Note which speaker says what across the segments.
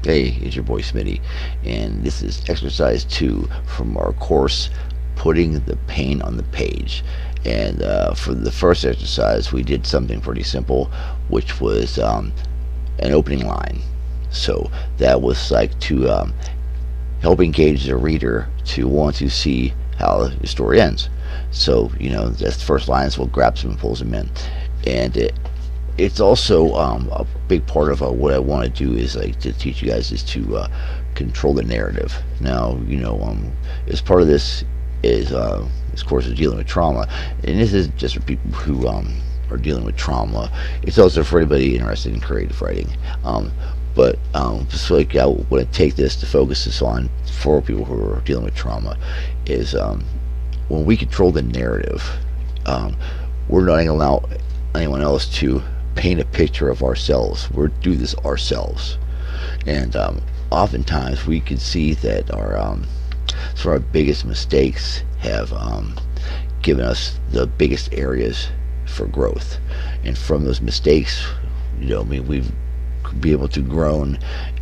Speaker 1: Hey, it's your boy Smitty, and this is exercise 2 from our course, Putting the Pain on the Page. And for the first exercise, we did something pretty simple, which was an opening line. So that was like to help engage the reader to want to see how the story ends. So, that's the first line, so what grabs them and pulls them in. And it's also a big part of what I want to do is like to teach you guys is to control the narrative. Now, as part of this course is dealing with trauma, and this is just for people who are dealing with trauma. It's also for anybody interested in creative writing. But just like I want to take this to focus this on for people who are dealing with trauma is when we control the narrative, we're not going to allow anyone else to paint a picture of ourselves. We're do this ourselves, and oftentimes we can see that some of our biggest mistakes have given us the biggest areas for growth, and from those mistakes, I mean, we've be able to grown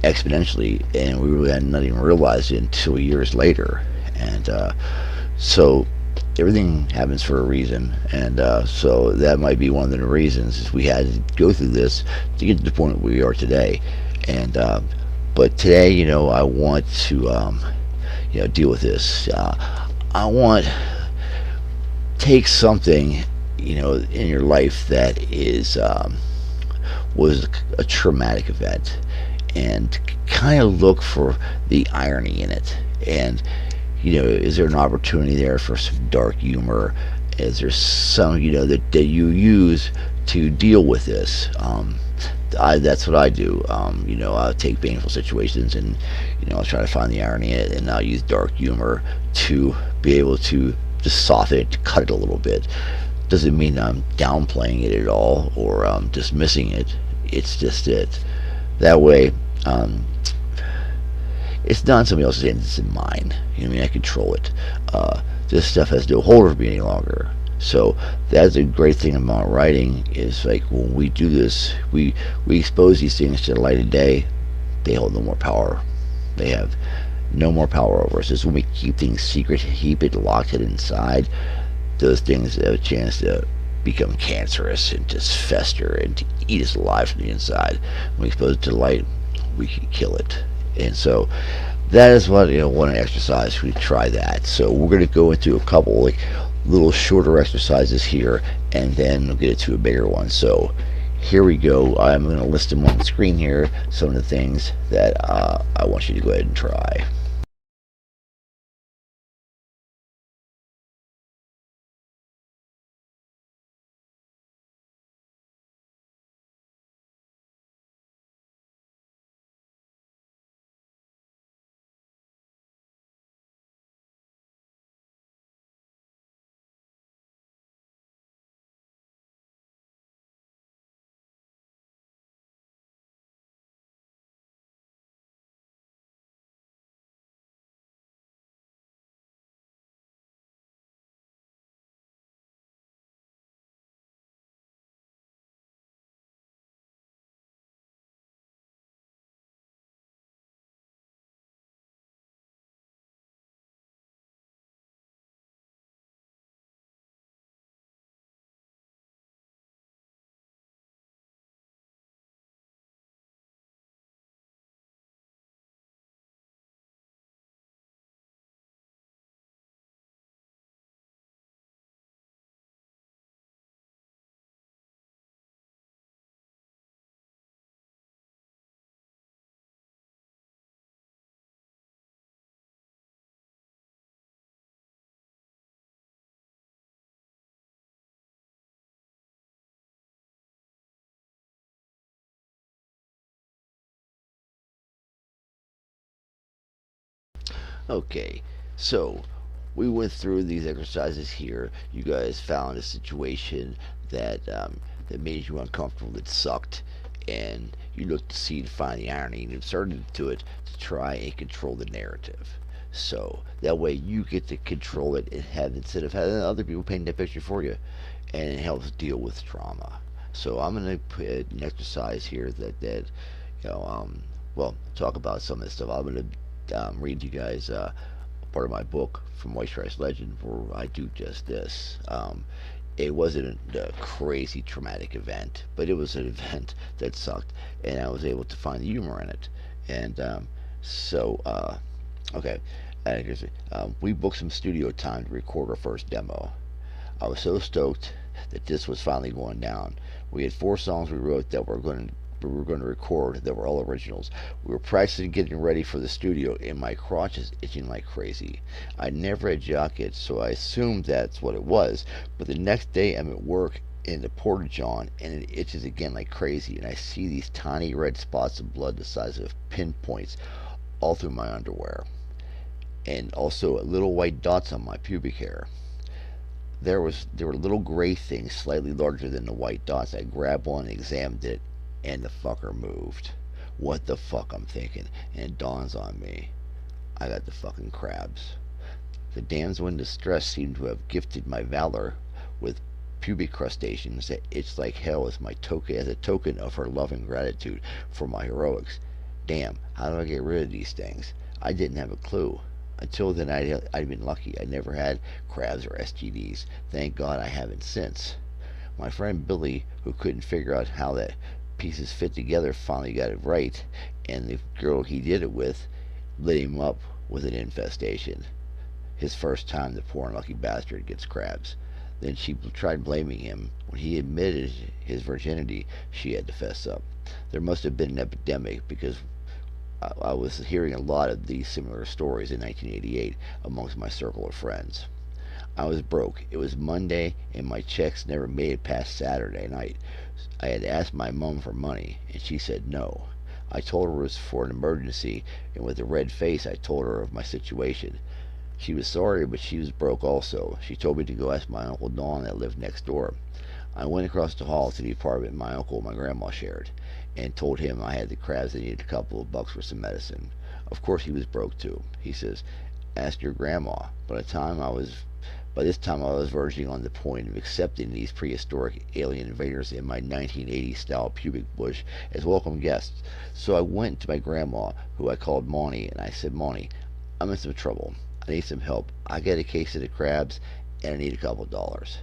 Speaker 1: exponentially, and we really had not even realized it until years later. And so everything happens for a reason, and so that might be one of the reasons is we had to go through this to get to the point where we are today. And but today, I want to deal with this. I want take something in your life that is was a traumatic event, and kind of look for the irony in it. And is there an opportunity there for some dark humor? Is there some that you use to deal with this? That's what I do. I'll take painful situations and I'll try to find the irony in it, and I'll use dark humor to be able to just soften it, to cut it a little bit. Doesn't mean I'm downplaying it at all or dismissing it. It's just it. That way, it's not in somebody else's hands, it's in mine. I control it. This stuff has no hold over me any longer. So that's a great thing about writing is like when we do this, we expose these things to the light of day. They hold no more power. They have no more power over us. It's when we keep things secret, keep it, locked it inside. Those things have a chance to become cancerous and just fester and to eat us alive from the inside. When we expose it to the light, we can kill it. And so that is what want to exercise. We try that. So we're going to go into a couple like little shorter exercises here, and then we'll get into a bigger one. So here we go. I'm going to list them on the screen here. Some of the things that I want you to go ahead and try. Okay, so we went through these exercises here. You guys found a situation that made you uncomfortable, that sucked, and you looked to see to find the irony and inserted to it to try and control the narrative. So that way you get to control it and have instead of having other people paint that picture for you, and it helps deal with trauma. So I'm gonna put an exercise here that well, talk about some of this stuff. I'm going to read you guys part of my book from White Stripes Legend where I do just this. It wasn't a crazy traumatic event, but it was an event that sucked, and I was able to find the humor in it. And so, okay, we booked some studio time to record our first demo. I was so stoked that this was finally going down. We had 4 songs we wrote that we were going to record that were all originals. We were practicing getting ready for the studio, and my crotch is itching like crazy. I never had jock itch, so I assumed that's what it was. But the next day, I'm at work in the portage on, and it itches again like crazy, and I see these tiny red spots of blood the size of pinpoints all through my underwear, and also little white dots on my pubic hair. There were little gray things slightly larger than the white dots. I grabbed one and examined it, and the fucker moved. What the fuck, I'm thinking, and it dawns on me. I got the fucking crabs. The damsel in distress seemed to have gifted my valor with pubic crustaceans that itched like hell as a token of her love and gratitude for my heroics. Damn, how do I get rid of these things? I didn't have a clue. Until then, I'd been lucky. I never had crabs or STDs. Thank God I haven't since. My friend Billy, who couldn't figure out how the pieces fit together, finally got it right, and the girl he did it with lit him up with an infestation. His first time the poor unlucky bastard gets crabs. Then she tried blaming him. When he admitted his virginity, she had to fess up. There must have been an epidemic because I was hearing a lot of these similar stories in 1988 amongst my circle of friends. I was broke. It was Monday, and my checks never made it past Saturday night. I had asked my mom for money, and she said no. I told her it was for an emergency, and with a red face I told her of my situation. She was sorry, but she was broke also. She told me to go ask my Uncle Don that lived next door. I went across the hall to the apartment my uncle and my grandma shared, and told him I had the crabs and needed a couple of bucks for some medicine. Of course he was broke too. He says, "Ask your grandma." By this time I was verging on the point of accepting these prehistoric alien invaders in my 1980s style pubic bush as welcome guests. So I went to my grandma, who I called Monty, and I said, "Monty, I'm in some trouble. I need some help. I get a case of the crabs, and I need a couple of dollars."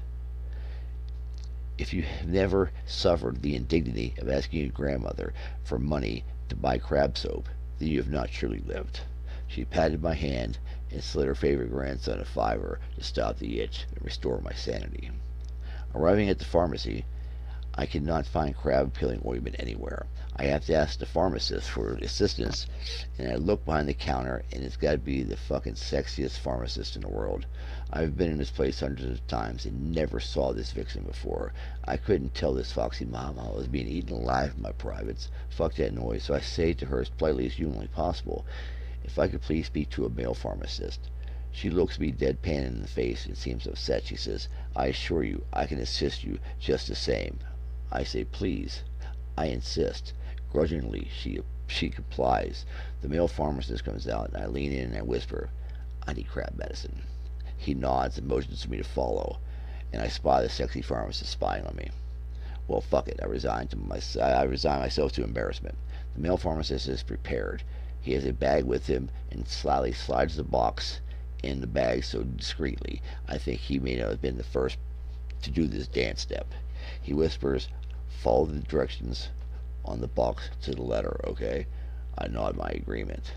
Speaker 1: If you have never suffered the indignity of asking your grandmother for money to buy crab soap, then you have not truly lived. She patted my hand and slid her favorite grandson a $5 to stop the itch and restore my sanity. Arriving at the pharmacy, I could not find crab peeling ointment anywhere. I have to ask the pharmacist for assistance, and I look behind the counter, and it's got to be the fucking sexiest pharmacist in the world. I've been in this place hundreds of times and never saw this vixen before. I couldn't tell this foxy mama I was being eaten alive in my privates. Fuck that noise, so I say to her as politely as humanly possible, if I could please speak to a male pharmacist. She looks me deadpan in the face and seems upset. She says, "I assure you I can assist you just the same." I say, "Please." I insist. Grudgingly, she complies. The male pharmacist comes out, and I lean in and I whisper, "I need crab medicine." He nods and motions for me to follow, and I spy the sexy pharmacist spying on me. Well, fuck it. I resign myself to embarrassment. The male pharmacist is prepared. He has a bag with him and slyly slides the box in the bag so discreetly I think he may not have been the first to do this dance step. He whispers, "Follow the directions on the box to the letter, okay?" I nod my agreement,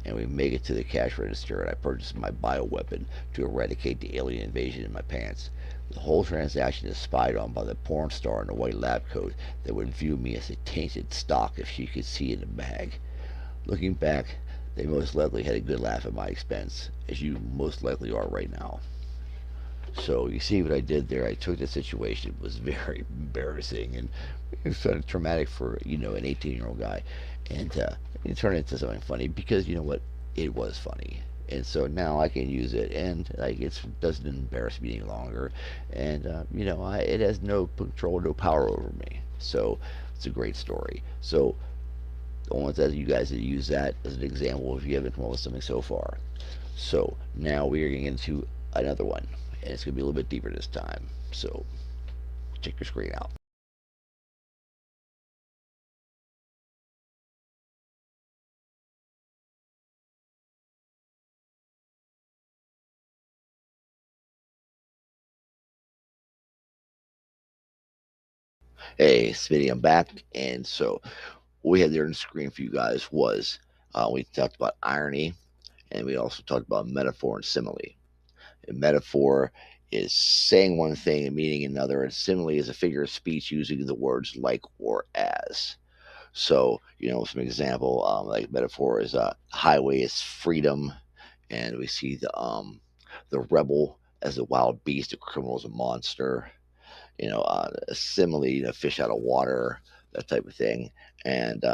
Speaker 1: and we make it to the cash register, and I purchase my bioweapon to eradicate the alien invasion in my pants. The whole transaction is spied on by the porn star in a white lab coat that would view me as a tainted stock if she could see in the bag. Looking back, they most likely had a good laugh at my expense, as you most likely are right now. So you see what I did there. I took the situation. It was very embarrassing and it was sort of traumatic for an 18-year-old guy, and it turned into something funny because you know what, it was funny, and so now I can use it, and like it doesn't embarrass me any longer, and it has no control, no power over me. So it's a great story. So I want that you guys to use that as an example if you haven't come up with something so far. So now we are getting into another one, and it's going to be a little bit deeper this time. So check your screen out. Hey, Smitty, I'm back. And so, what we had there on the screen for you guys was we talked about irony, and we also talked about metaphor and simile. A metaphor is saying one thing and meaning another, and simile is a figure of speech using the words like or as. So, some example, like metaphor is highway is freedom, and we see the rebel as a wild beast, the criminal as a monster. A simile, fish out of water, that type of thing. And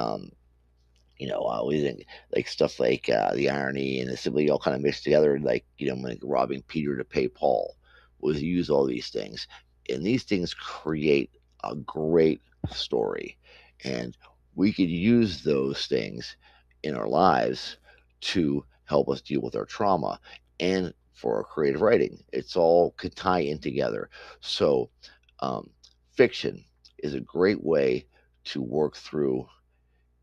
Speaker 1: we think like stuff like the irony and the simile all kind of mixed together, like like robbing Peter to pay Paul. Was use all these things, and these things create a great story, and we could use those things in our lives to help us deal with our trauma and for our creative writing. It's all could tie in together. So, um, fiction is a great way to work through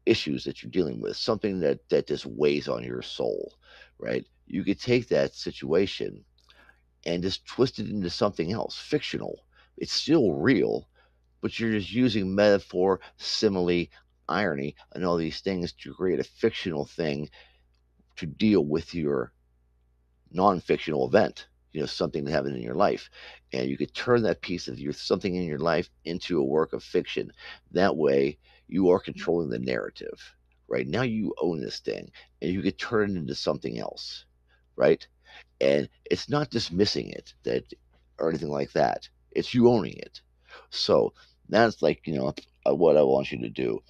Speaker 1: issues that you're dealing with, something that just weighs on your soul, right? You could take that situation and just twist it into something else, fictional. It's still real, but you're just using metaphor, simile, irony, and all these things to create a fictional thing to deal with your non-fictional event, something that happened in your life, and you could turn that piece of your something in your life into a work of fiction. That way you are controlling the narrative. Right now you own this thing, and you could turn it into something else, right? And it's not dismissing it that or anything like that. It's you owning it. So that's like what I want you to do.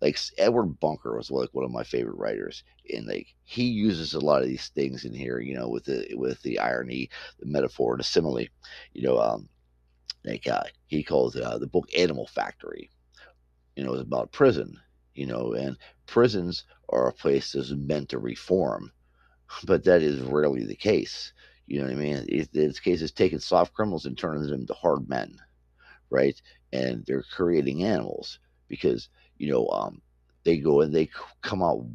Speaker 1: Like Edward Bunker was like one of my favorite writers, and like he uses a lot of these things in here. With the irony, the metaphor, the simile. You know, um, he calls the book Animal Factory. It's about prison. And prisons are a place that's meant to reform, but that is rarely the case. You know what I mean? This case is taking soft criminals and turning them into hard men, right? And they're creating animals because they go and they come out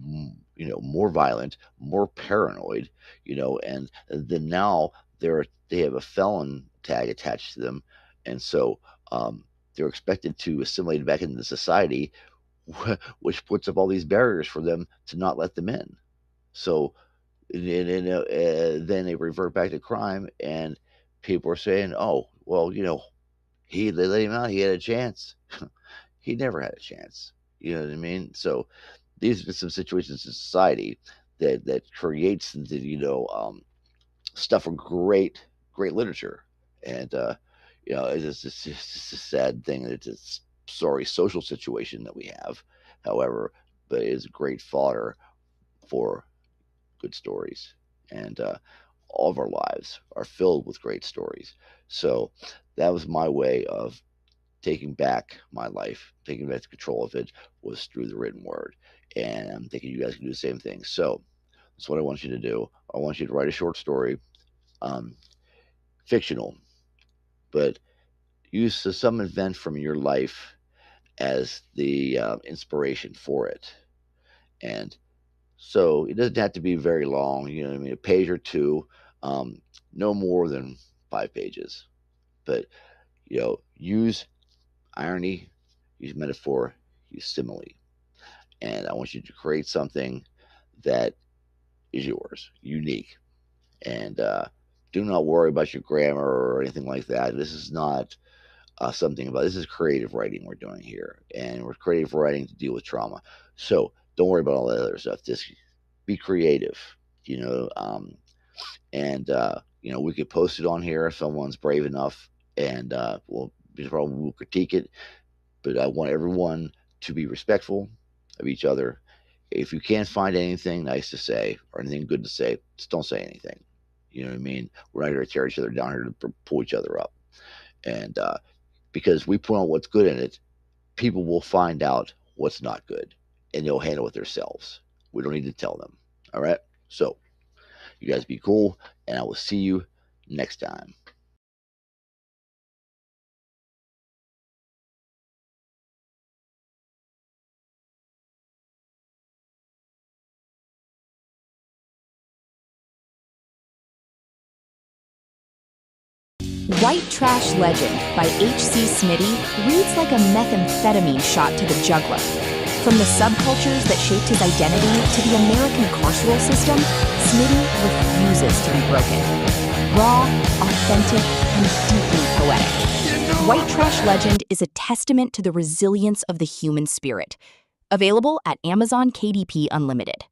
Speaker 1: more violent, more paranoid, and then now they have a felon tag attached to them, and so they're expected to assimilate back into society, which puts up all these barriers for them to not let them in. So then they revert back to crime, and people are saying, "Oh, well, they let him out. He had a chance. He never had a chance." You know what I mean? So these are some situations in society that creates the stuff for great literature, and it's just a sad thing that it's a sorry social situation that we have. However, but it is great fodder for good stories, and all of our lives are filled with great stories. So that was my way of taking back my life, taking back control of it, was through the written word. And I'm thinking you guys can do the same thing. So that's what I want you to do. I want you to write a short story, um, fictional, but use some event from your life as the inspiration for it. And so it doesn't have to be very long. You know what I mean? A page or two, um, no more than 5 pages. But use irony, use metaphor, use simile, and I want you to create something that is yours, unique, and do not worry about your grammar or anything like that. This is not something about this is creative writing we're doing here, and we're creative writing to deal with trauma. So don't worry about all that other stuff. Just be creative, you know. And we could post it on here if someone's brave enough, and we'll critique it. But I want everyone to be respectful of each other. If you can't find anything nice to say or anything good to say, just don't say anything. You know what I mean? We're not here to tear each other down, here to pull each other up. And because we put on what's good in it, people will find out what's not good, and they'll handle it themselves. We don't need to tell them. All right? So, you guys be cool, and I will see you next time.
Speaker 2: White Trash Legend by HC Smitty reads like a methamphetamine shot to the jugular. From the subcultures that shaped his identity to the American carceral system, Smitty refuses to be broken. Raw, authentic, and deeply poetic. White Trash Legend is a testament to the resilience of the human spirit. Available at Amazon KDP Unlimited.